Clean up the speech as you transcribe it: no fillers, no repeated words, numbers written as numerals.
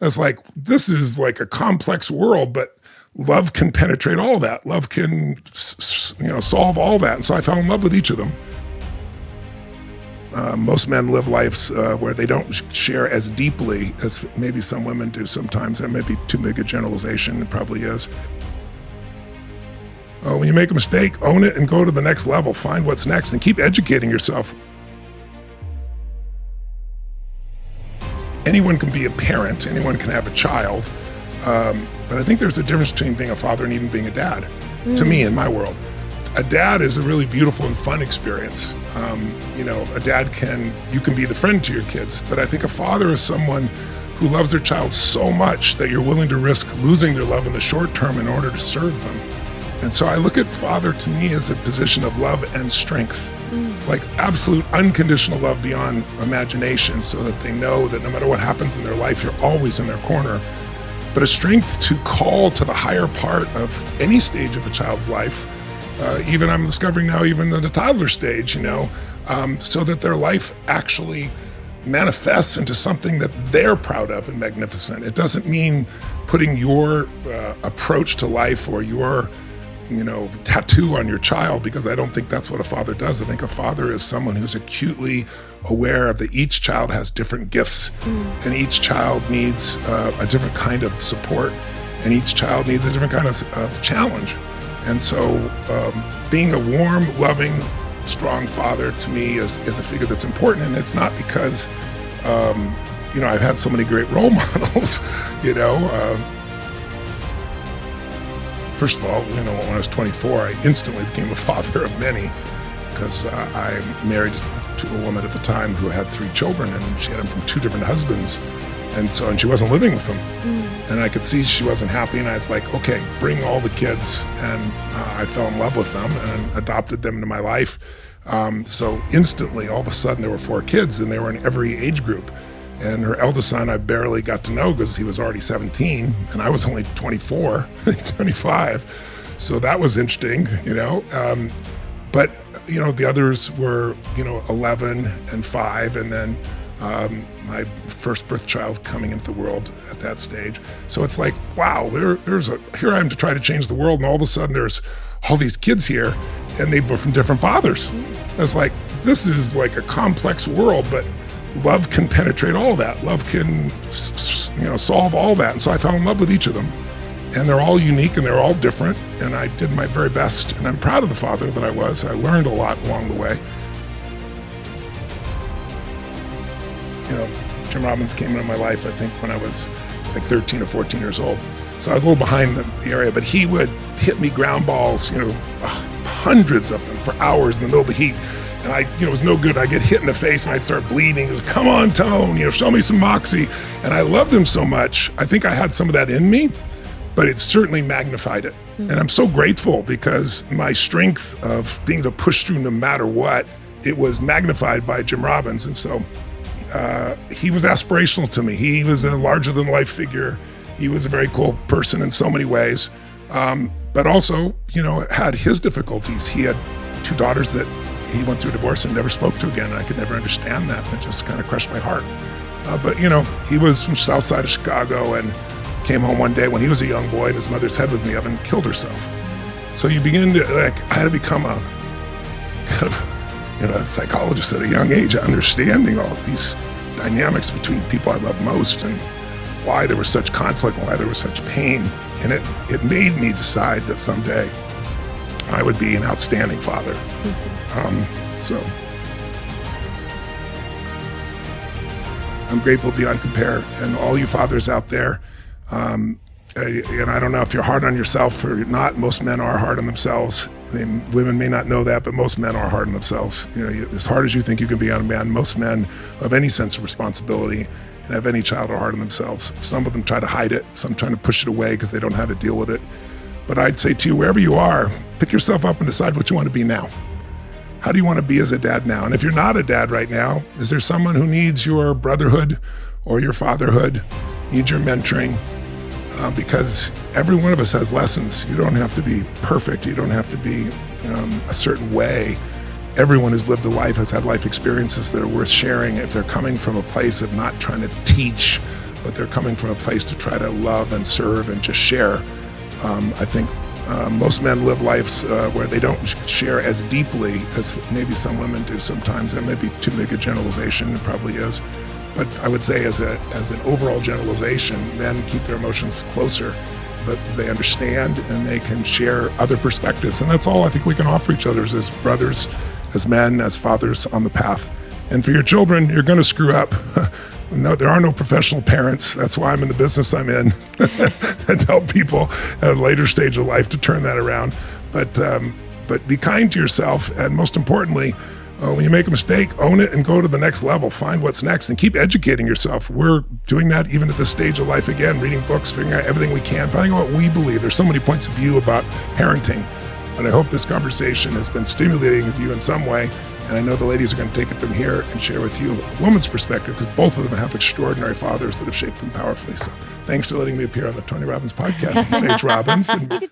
It's like, this is like a complex world, but love can penetrate all that. Love can, solve all that. And so I fell in love with each of them. Most men live lives where they don't share as deeply as maybe some women do sometimes. That may be too big a generalization. It probably is. When you make a mistake, own it and go to the next level. Find what's next and keep educating yourself. Anyone can be a parent. Anyone can have a child. But I think there's a difference between being a father and even being a dad, to me, in my world. A dad is a really beautiful and fun experience. A dad you can be the friend to your kids, but I think a father is someone who loves their child so much that you're willing to risk losing their love in the short term in order to serve them. And so I look at father to me as a position of love and strength, like absolute unconditional love beyond imagination, so that they know that no matter what happens in their life, you're always in their corner. But a strength to call to the higher part of any stage of a child's life, even I'm discovering now, even at the toddler stage, so that their life actually manifests into something that they're proud of and magnificent. It doesn't mean putting your approach to life or your tattoo on your child, because I don't think that's what a father does. I think a father is someone who's acutely aware of that each child has different gifts, and each child needs a different kind of support, and each child needs a different kind of challenge. And so being a warm, loving, strong father to me is a figure that's important. And it's not because, I've had so many great role models, First of all, when I was 24, I instantly became a father of many, because I married to a woman at the time who had 3 children, and she had them from 2 different husbands. And she wasn't living with them. And I could see she wasn't happy, and I was like, okay, bring all the kids. And I fell in love with them and adopted them into my life. So instantly, all of a sudden, there were 4 kids, and they were in every age group. And her eldest son, I barely got to know because he was already 17, and I was only 24, 25. So that was interesting, But, the others were, 11 and 5, and then my first birth child coming into the world at that stage. So it's like, wow, here I am to try to change the world, and all of a sudden there's all these kids here, and they were from different fathers. It's like, this is like a complex world, but love can penetrate all that. Love can, solve all that. And so I fell in love with each of them. And they're all unique and they're all different. And I did my very best. And I'm proud of the father that I was. I learned a lot along the way. Jim Robbins came into my life, I think, when I was like 13 or 14 years old. So I was a little behind the area, but he would hit me ground balls, hundreds of them for hours in the middle of the heat. And it was no good. I'd get hit in the face and I'd start bleeding. He was, come on, Tone, show me some moxie. And I loved him so much. I think I had some of that in me, but it certainly magnified it. And I'm so grateful, because my strength of being able to push through no matter what, it was magnified by Jim Robbins. And so he was aspirational to me. He was a larger than life figure. He was a very cool person in so many ways, but also, had his difficulties. He had 2 daughters that he went through a divorce and never spoke to again. I could never understand that. It just kind of crushed my heart. But he was from south side of Chicago and came home one day when he was a young boy, and his mother's head was in the oven, killed herself. So you begin to, I had to become a kind of, a psychologist at a young age, understanding all of these dynamics between people I love most, and why there was such conflict, why there was such pain. And it made me decide that someday I would be an outstanding father. So I'm grateful beyond compare. And all you fathers out there, and I don't know if you're hard on yourself or not. Most men are hard on themselves. Women may not know that, but most men are hard on themselves. As hard as you think you can be on a man, most men have any sense of responsibility and have any child are hard on themselves. Some of them try to hide it, some trying to push it away because they don't know how to deal with it. But I'd say to you, wherever you are, pick yourself up and decide what you want to be now. How do you want to be as a dad now? And if you're not a dad right now, is there someone who needs your brotherhood or your fatherhood, needs your mentoring? Because every one of us has lessons. You don't have to be perfect. You don't have to be a certain way. Everyone who's lived a life has had life experiences that are worth sharing if they're coming from a place of not trying to teach, but they're coming from a place to try to love and serve and just share. I think most men live lives where they don't share as deeply as maybe some women do sometimes. That may be too big a generalization, it probably is. But I would say as an overall generalization, men keep their emotions closer, but they understand and they can share other perspectives. And that's all I think we can offer each other as brothers, as men, as fathers on the path. And for your children, you're going to screw up. No, there are no professional parents. That's why I'm in the business I'm in, and help people at a later stage of life to turn that around. But be kind to yourself, and most importantly, when you make a mistake, own it and go to the next level. Find what's next and keep educating yourself. We're doing that even at this stage of life again, reading books, figuring out everything we can, finding out what we believe. There's so many points of view about parenting, but I hope this conversation has been stimulating of you in some way. And I know the ladies are going to take it from here and share with you a woman's perspective, because both of them have extraordinary fathers that have shaped them powerfully. So thanks for letting me appear on the Tony Robbins podcast. Sage Robbins. And